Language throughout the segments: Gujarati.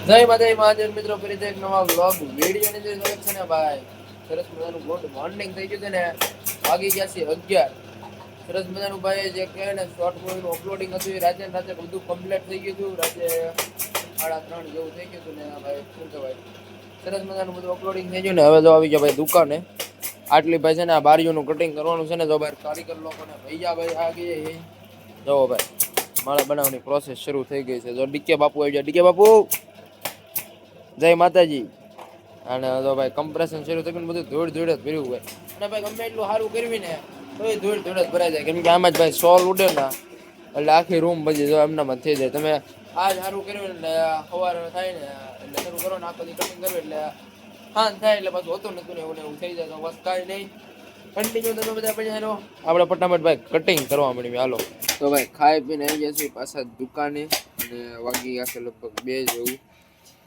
જય માતા મહાદેવ મિત્રો, ફરીથી એક નવા વ્લોગ વિડીયો ની અંદર છે ને ભાઈ. સરસ મજાનું ગુડ મોર્નિંગ થઈ ગયું છે ને, વાગી ગયા છે 11. સરસ મજાનું ભાઈ જે કહે ને શોર્ટ મૂવી નું અપલોડિંગ હતું એ રાતે બધું કમ્પ્લીટ થઈ ગયું હતું. રાતે 3:30 જેવું થઈ ગયું હતું ને ભાઈ શું કહેવાય, સરસ મજાનું બધું અપલોડિંગ થઈ ગયું ને. હવે તો આવી ગયા ભાઈ દુકાને. આટલી ભાઈ છે ને આ બારીઓનું કટિંગ કરવાનું છે ને, તો ભાઈ કારીગર લોકોને ભૈયા ભાઈ આ ગઈ જો ભાઈ માળા બનાવવાની પ્રોસેસ શરૂ થઈ ગઈ છે. જો ડીકે બાપુ આવી ગયા. ડીકે બાપુ જય માતાજી. અને તો ભાઈ કમ્પ્રેશન શરૂ થઈ ગયું, બધું ધૂળ ધૂળ જ ભર્યું હોય. અને ભાઈ ગમે એટલું સારું કરવી ને તો એ ધૂળ ધૂળ જ ભરાઈ જાય, કેમ કે આમાં જ ભાઈ સોલ ઉડે ને એટલે આખી રૂમ બધી જો એમનામાં થઈ જાય. તમે આજ સારું કર્યું એટલે સવાર થાય ને એટલે શરૂ કરો ને આખો દી કટિંગ કરવું એટલે હા થાય એટલે પાછું હોતું નતું ને એવું થઈ જાય. તો બસ કાંઈ નહીં, કન્ટિન્યુ તમે બધા પછી એનો આપણે ફટાફટ ભાઈ કટિંગ કરવા મળ્યું. હાલો તો ભાઈ ખાઈ પીને આવી ગયા છીએ પાછા દુકાને. અને વાગી ગયા છે લગભગ 2 જેવું.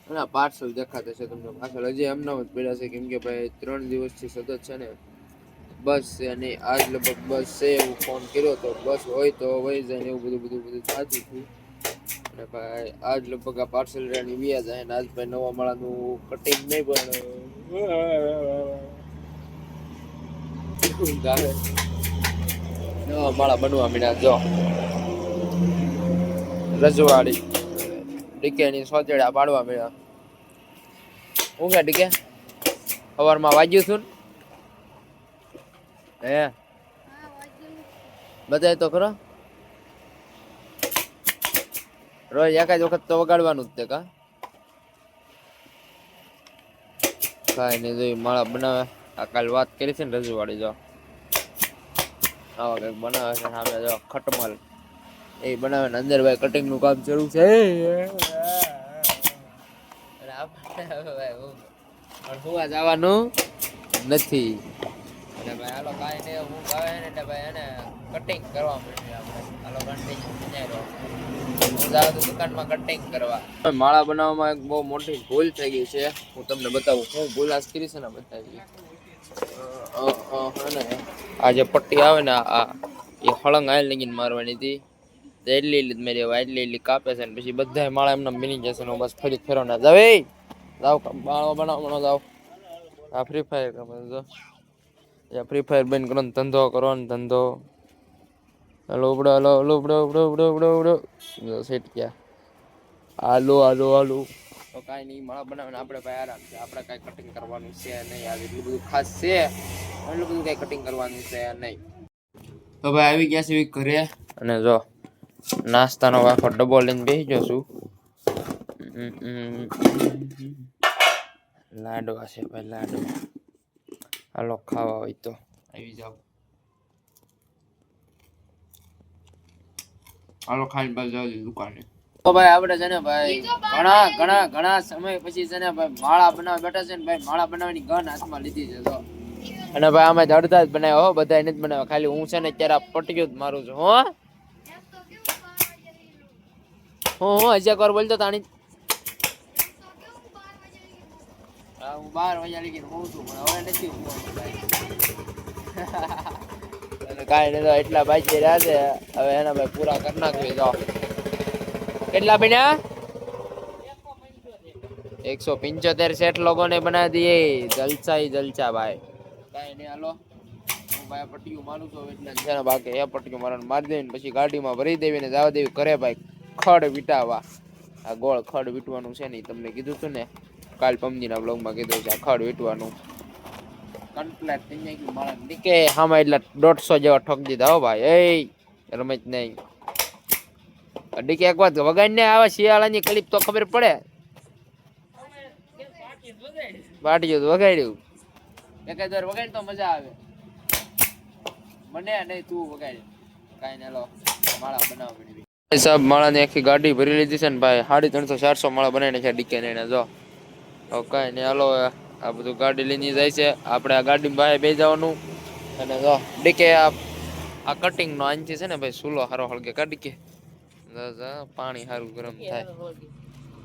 અને પાર્સલ દેખાતા છે તમને પાછળ, હજી એમના જ પડ્યા છે, કેમ કે ભાઈ 3 દિવસથી સતત છે ને બસ છે. અને આજ લગભગ બસ છે એવું ફોન કર્યો તો બસ હોય તો વહી જાય ને એવું બધું સાચું થયું. અને ભાઈ આજ લગભગ આ પાર્સલ રેની વ્યા જાય ને આજ ભાઈ નવા માળાનું કટિંગ નહીં પણ નવા માળા બનવા મીના. જો રજવાડી ડીકે ની સોચડા પાડવા મળ્યા. હું કે ડીકે સવારમાં વાગ્યું છું હે બધાય તો ખરો. રોજ એક જ વખત તો વગાડવાનું જ તે કા કાંઈ નહીં. જોઈ માળા બનાવે. આ કાલ વાત કરી છે ને રજવાડી, જો આવા કંઈક બનાવે છે સામે. જો ખટમલ એ બનાવે ને અંદર ભાઈ કટિંગ નું કામ શરૂ છે. હું જવાનું નથી. અને ભાઈ હાલો કાંઈ નહીં, હું ભાવે ને એટલે ભાઈ એને કટિંગ કરવા મળ્યું આપણે. હાલો કન્ટિન્યુ દુકાનમાં કટિંગ કરવા. માળા બનાવવામાં એક બહુ મોટી ભૂલ થઈ ગઈ છે. હું તમને બતાવું હું ભૂલ આજ કરી છે ને બતાવી. આ જે પટ્ટી આવે ને આ એ હળંગ આયલ લગીને મારવાની હતી. એટલી મેરી એટલી કાપે છે ને પછી બધા માળા એમના મિની જશે. બસ ફરી ફેરવાના જાવ જાવ માળો બનાવવાનો જાવ. આ ફ્રી ફાયર ફ્રી ફાયર બેન કરો ધંધો કરવાનો ધંધો. હલો ઉપડો હલો હલો ઉપડો ઉપડો ઉપડો ઉપડો ઉપડો સેટ ગયા. હાલો હાલો હાલો તો કાંઈ નહીં, માળા બનાવીને આપણે ભાઈ આરામ છે. આપણે કાંઈ કટિંગ કરવાનું છે નહીં. આવે એટલું બધું ખાસ છે, એટલું બધું કાંઈ કટિંગ કરવાનું છે નહીં. તો ભાઈ આવી ગયા છે ઘરે. અને જો નાસ્તાનો આખો ડબ્બો લઈને બેસી ગયો છું. લાડવા છે ભાઈ લાડવા. હાલો ખાવા હોય તો આવી જાવ. હાલો ખાઈને બાજુ જાવ દુકાને. તો ભાઈ આપણે છે ને ભાઈ ઘણા ઘણા ઘણા સમય પછી છે ને ભાઈ માળા બનાવવા બેઠા છે ને ભાઈ. માળા બનાવવાની ગન હાથમાં લીધી છે તો. અને ભાઈ આમાં અડધા જ બનાવ્યા હો, બધા નથી બનાવ્યા. ખાલી હું છે ને અત્યારે પટ્ટીઓ જ મારું છું. હું હજી એક વાર બોલતો તાણી. હું 12 વાગ્યા લગી હું છું પણ હવે નથી કાંઈ નહીં. તો એટલા બાકી રહ્યા છે હવે એના ભાઈ પૂરા કરી નાખવી. તો કેટલા બન્યા? 175 સેટ લોકોને બનાવી દઈએ. જલસા જલસા ભાઈ. કાંઈ નહીં હાલો હું ભાઈ પટ્ટીઓ મારું છું એટલે છે ને બાકી એ પટ્ટીઓ મારવાનું મારી દેવી પછી ગાડીમાં ભરી દેવી ને જવા દેવી ઘરે ભાઈ ખડ વીટાવા. આ ગોળ ખડ વીટવાનું છે ને તમને કીધું હતું ને કાલ પમદીના બ્લોગમાં કીધું છે. આ ખડ વીટવાનું કમ્પ્લીટ થઈ જાય ગયું મારા નીકે હામાં એટલે 150 જેવા ઠોક દીધા હો ભાઈ. એ રમત નહીં અડીકે એક વાત વગાડ ને આવે શિયાળાની ક્લિપ તો ખબર પડે. પાટીઓ તો વગાડ્યું એક જ વાર વગાડ તો મજા આવે મને. નહીં તું વગાડ. કાંઈ નહીં લો માળા બનાવવા મળી સાહેબ. માળાની આખી ગાડી ભરી લીધી છે ને ભાઈ. 350 400 માળા બનાવીને છે ડીકે ને એને. જો કાંઈ નહીં હાલો આ બધું ગાડી લઈને જાય છે. આપણે આ ગાડીમાં બહાર બેસી જવાનું. અને જો ડીકે આ કટિંગ નો આનથી છે ને ભાઈ સુલો હારો હળગે કાઢી કે પાણી સારું ગરમ થાય.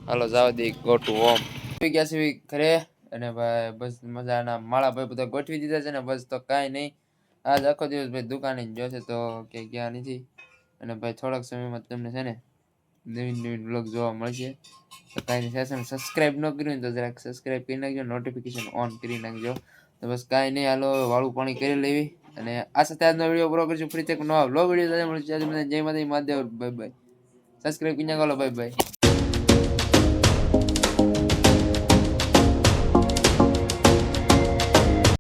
હાલો જવા દે ગોઠવું ઓમ આવી ગયા છે ઘરે. અને ભાઈ બસ મજાના માળા ભાઈ બધા ગોઠવી દીધા છે ને બસ. તો કાંઈ નહીં આજ આખો દિવસ ભાઈ દુકાને જ જોશે તો કે ગયા નથી. અને ભાઈ થોડાક સમયમાં તમને છે ને નવીન વ્લોગ જોવા મળશે. તો કાંઈ નહીં, ચેનલ સબસ્ક્રાઇબ ન કર્યું હોય તો જરાક સબસ્ક્રાઇબ કરી નાખજો, નોટિફિકેશન ઓન કરી નાખજો. તો બસ કાંઈ નહીં, હાલો વાળું પાણી કરી લેવી અને આ સાથે આજનો વિડીયો પૂરો કરશું. ફરીથી એક નવા વ્લોગ વિડીયો સાથે મળીશું. જય માતાજી, મહાદેવ, બાય બાય. સબસ્ક્રાઇબ કરી નાખો, બાય બાય.